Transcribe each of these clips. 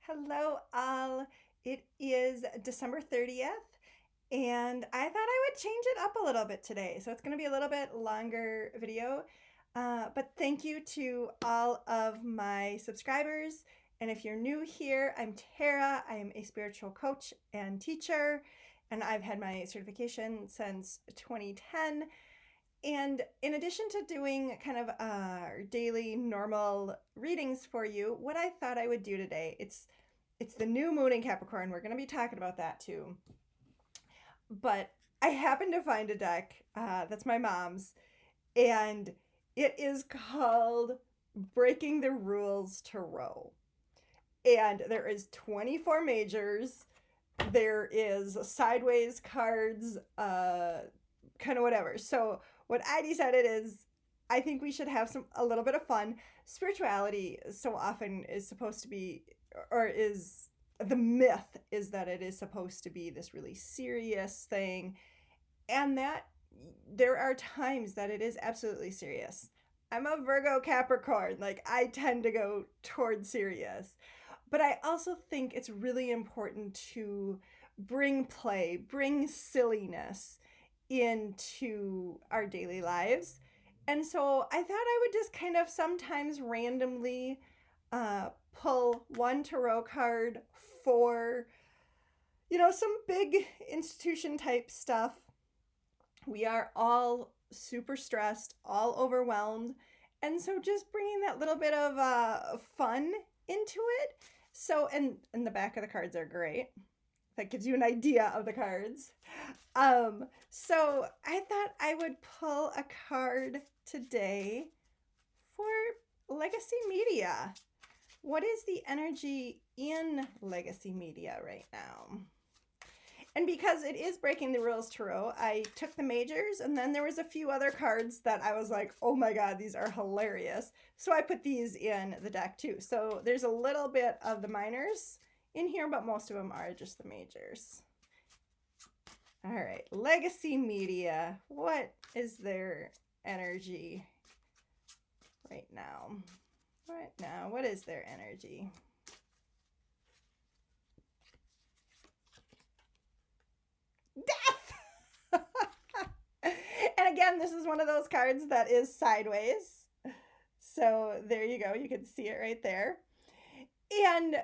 Hello, all. It is December 30th, and I thought I would change it up a little bit today. So it's going to be a little bit longer video. But thank you to all of my subscribers. And if you're new here, I'm Tara. I am a spiritual coach and teacher, and I've had my certification since 2010. And in addition to doing kind of daily normal readings for you, what I thought I would do today, it's the new moon in Capricorn. We're going to be talking about that too. But I happened to find a deck that's my mom's, and it is called Breaking the Rules Tarot. And there is 24 majors. There is sideways cards, kind of whatever. So what I decided is I think we should have a little bit of fun. Spirituality so often is supposed to be, or is the myth is that it is supposed to be this really serious thing, and that there are times that it is absolutely serious. I'm a Virgo Capricorn, like I tend to go toward serious, but I also think it's really important to bring play, bring silliness into our daily lives. And so I thought I would just kind of sometimes randomly pull one tarot card for, some big institution type stuff. We are all super stressed, all overwhelmed. And so just bringing that little bit of fun into it. So, and the back of the cards are great. That gives you an idea of the cards. So I thought I would pull a card today for legacy media. What is the energy in legacy media right now? And because it is Breaking the Rules Tarot, I took the majors, and then there was a few other cards that I was like, oh my god, these are hilarious. So I put these in the deck too. So there's a little bit of the minors in here, but most of them are just the majors. All right, legacy media. What is their energy right now? What is their energy? Death! And again, this is one of those cards that is sideways. So there you go. You can see it right there. And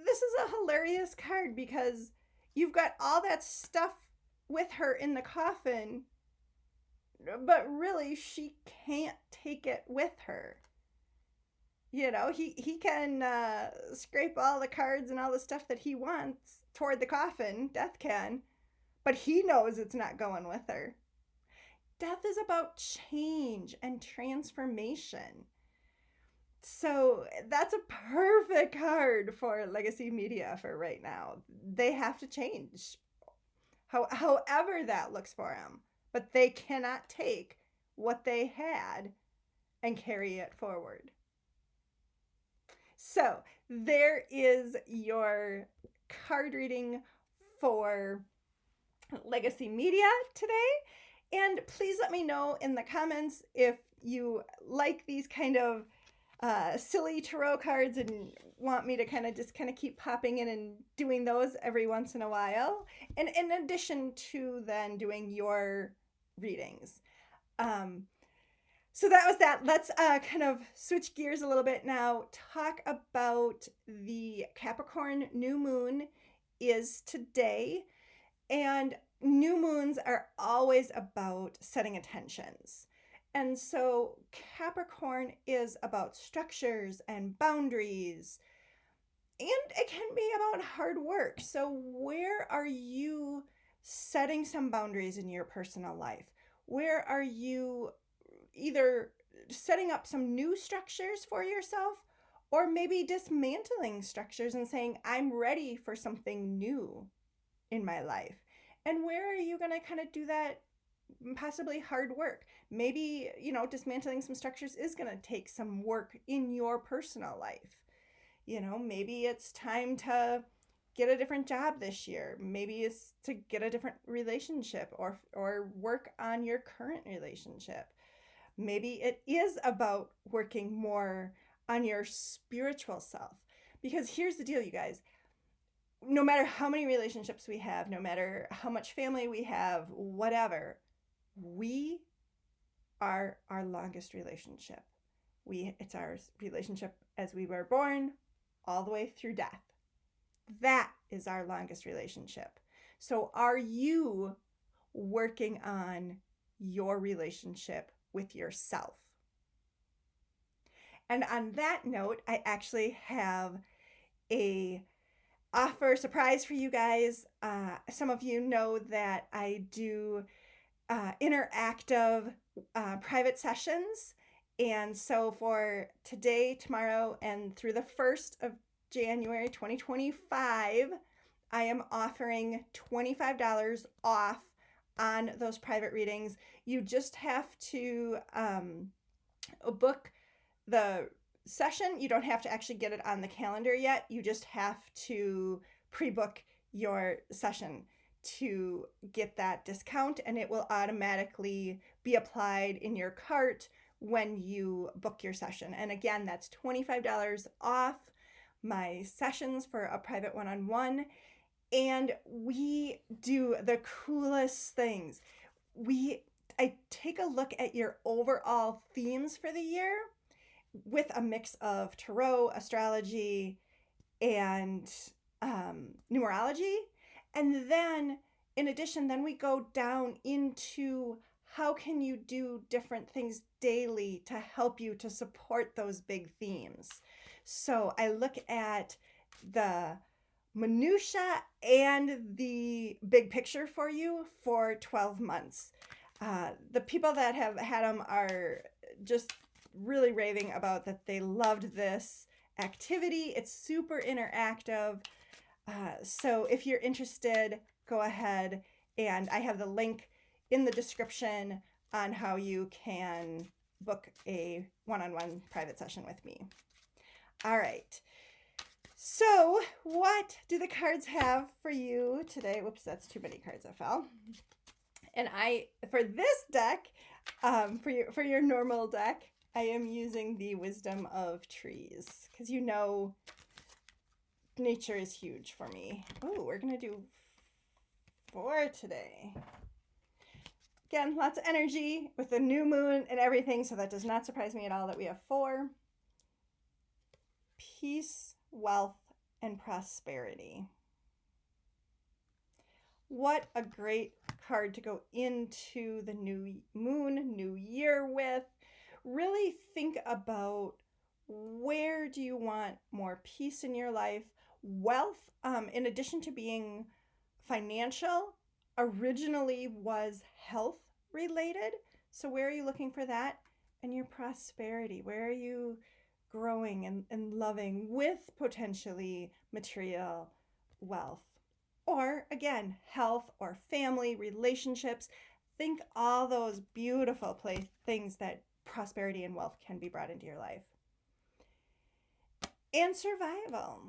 this is a hilarious card because you've got all that stuff with her in the coffin, but really she can't take it with her. He can scrape all the cards and all the stuff that he wants toward the coffin, Death can, but he knows it's not going with her. Death is about change and transformation. So that's a perfect card for legacy media for right now. They have to change, however that looks for them, but they cannot take what they had and carry it forward. So there is your card reading for legacy media today. And please let me know in the comments if you like these kind of silly tarot cards and want me to kind of keep popping in and doing those every once in a while. And in addition to then doing your readings. So that was that. Let's kind of switch gears a little bit now. Talk about the Capricorn new moon is today. And new moons are always about setting intentions. And so Capricorn is about structures and boundaries. And it can be about hard work. So where are you setting some boundaries in your personal life? Where are you either setting up some new structures for yourself, or maybe dismantling structures and saying, I'm ready for something new in my life? And where are you going to kind of do that possibly hard work? Maybe, dismantling some structures is going to take some work in your personal life. Maybe it's time to get a different job this year. Maybe it's to get a different relationship or work on your current relationship. Maybe it is about working more on your spiritual self, Because here's the deal, you guys. No matter how many relationships we have, no matter how much family we have, whatever, we are our longest relationship. It's our relationship as we were born all the way through death. That is our longest relationship. So are you working on your relationship with yourself? And on that note, I actually have a surprise for you guys. Some of you know that I do interactive private sessions. And so for today, tomorrow, and through the 1st of January 2025, I am offering $25 off on those private readings. You just have to book the session. You don't have to actually get it on the calendar yet. You just have to pre-book your session to get that discount, and it will automatically be applied in your cart when you book your session. And again, that's $25 off my sessions for a private one-on-one. And we do the coolest things. I take a look at your overall themes for the year with a mix of tarot, astrology, and numerology. And then in addition, then we go down into how can you do different things daily to help you to support those big themes. So I look at the minutia and the big picture for you for 12 months. The people that have had them are just really raving about that they loved this activity. It's super interactive. So if you're interested, go ahead, and I have the link in the description on how you can book a one-on-one private session with me. All right. So what do the cards have for you today? Whoops, that's too many cards that fell. And for this deck, for your normal deck, I am using the Wisdom of Trees because nature is huge for me. Oh, we're going to do 4 today. Again, lots of energy with the new moon and everything, so that does not surprise me at all that we have 4. Peace, wealth, and prosperity. What a great card to go into the new moon, new year with. Really think about, where do you want more peace in your life? Wealth, in addition to being financial, originally was health related. So where are you looking for that? And your prosperity, where are you growing and loving with potentially material wealth? Or again, health or family, relationships. Think all those beautiful things that prosperity and wealth can be brought into your life. And survival.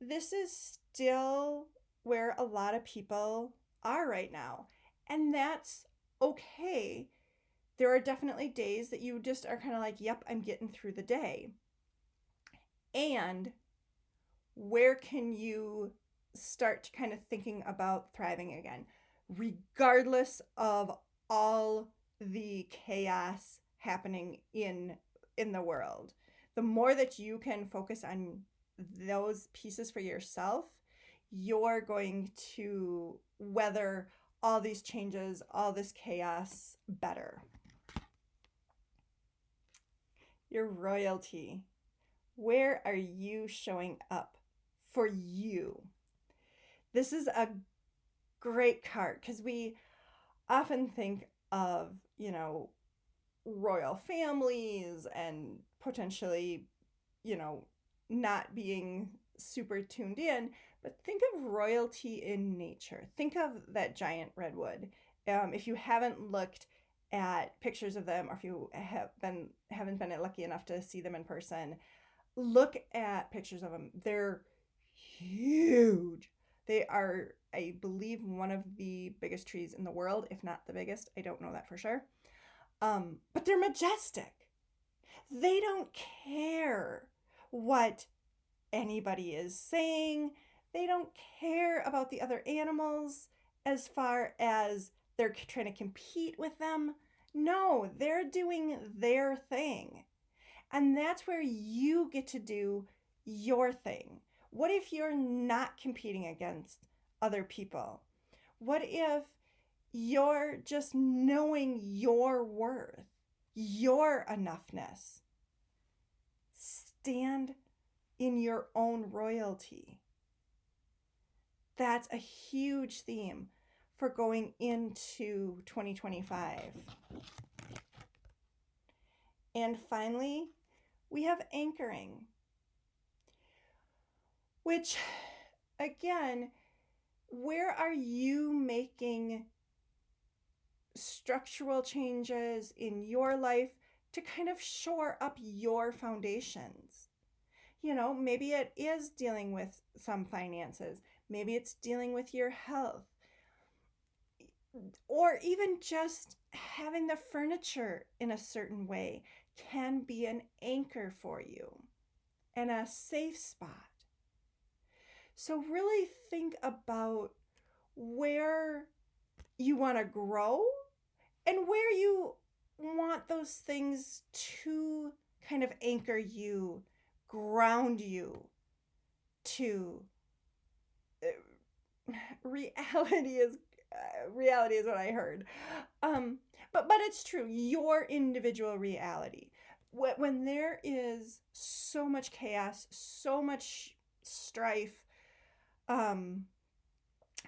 This is still where a lot of people are right now. And that's okay. There are definitely days that you just are kind of like, yep, I'm getting through the day. And where can you start to kind of thinking about thriving again, regardless of all the chaos happening in the world? The more that you can focus on those pieces for yourself, you're going to weather all these changes, all this chaos better. Your royalty. Where are you showing up for you? This is a great card because we often think of, royal families and potentially, not being super tuned in, but think of royalty in nature. Think of that giant redwood. If you haven't looked at pictures of them, or if you haven't been lucky enough to see them in person, look at pictures of them. They're huge. They are, I believe, one of the biggest trees in the world, if not the biggest. I don't know that for sure. But they're majestic. They don't care what anybody is saying. They don't care about the other animals as far as they're trying to compete with them. No, they're doing their thing. And that's where you get to do your thing. What if you're not competing against other people? What if you're just knowing your worth, your enoughness? Stand in your own royalty. That's a huge theme for going into 2025. And finally, we have anchoring, which, again, where are you making structural changes in your life to kind of shore up your foundations? You know, maybe it is dealing with some finances. Maybe it's dealing with your health. Or even just having the furniture in a certain way can be an anchor for you and a safe spot. So really think about where you want to grow and where you want those things to kind of anchor you, ground you to. Reality is what I heard. But it's true. Your individual reality. When there is so much chaos, so much strife,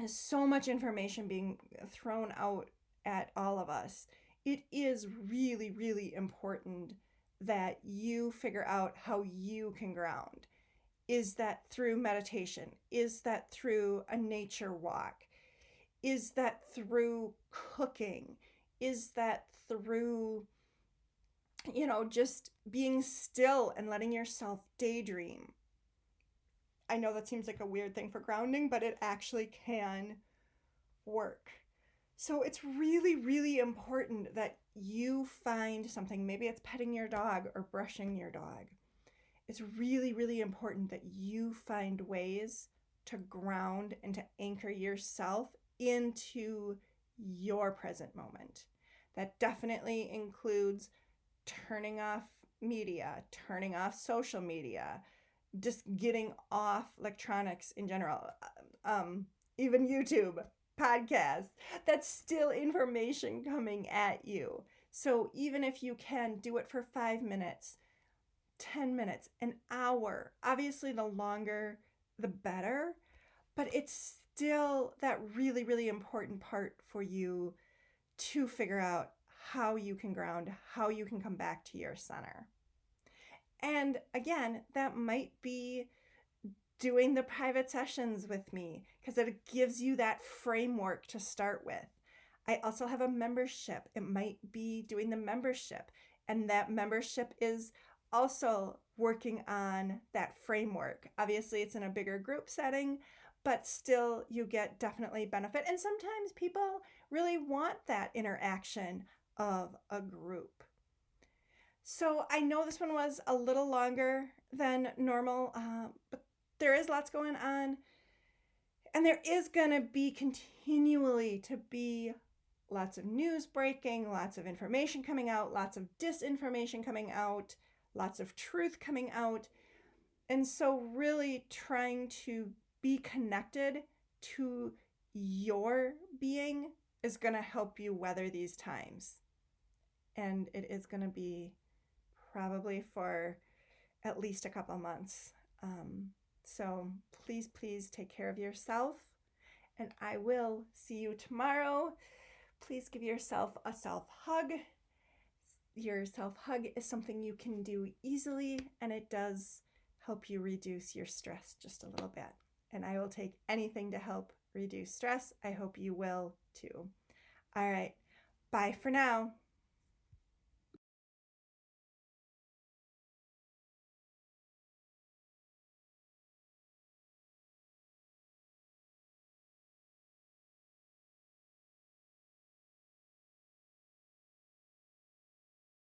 so much information being thrown out at all of us, it is really, really important that you figure out how you can ground. Is that through meditation? Is that through a nature walk? Is that through cooking? Is that through, just being still and letting yourself daydream? I know that seems like a weird thing for grounding, but it actually can work. So it's really, really important that you find something. Maybe it's petting your dog or brushing your dog. It's really, really important that you find ways to ground and to anchor yourself into your present moment. That definitely includes turning off media, turning off social media, just getting off electronics in general, even YouTube, podcasts. That's still information coming at you. So even if you can do it for 5 minutes, 10 minutes, an hour, obviously the longer the better, but it's still that really, really important part for you to figure out how you can ground, how you can come back to your center. And again, that might be doing the private sessions with me because it gives you that framework to start with. I also have a membership. It might be doing the membership, and that membership is also working on that framework. Obviously, it's in a bigger group setting, but still you get definitely benefit. And sometimes people really want that interaction of a group. So I know this one was a little longer than normal, but there is lots going on. And there is going to be continually to be lots of news breaking, lots of information coming out, lots of disinformation coming out, lots of truth coming out. And so really trying to be connected to your being is going to help you weather these times. And it is going to be probably for at least a couple months. So please take care of yourself. And I will see you tomorrow. Please give yourself a self-hug. Your self-hug is something you can do easily, and it does help you reduce your stress just a little bit. And I will take anything to help reduce stress. I hope you will too. All right. Bye for now.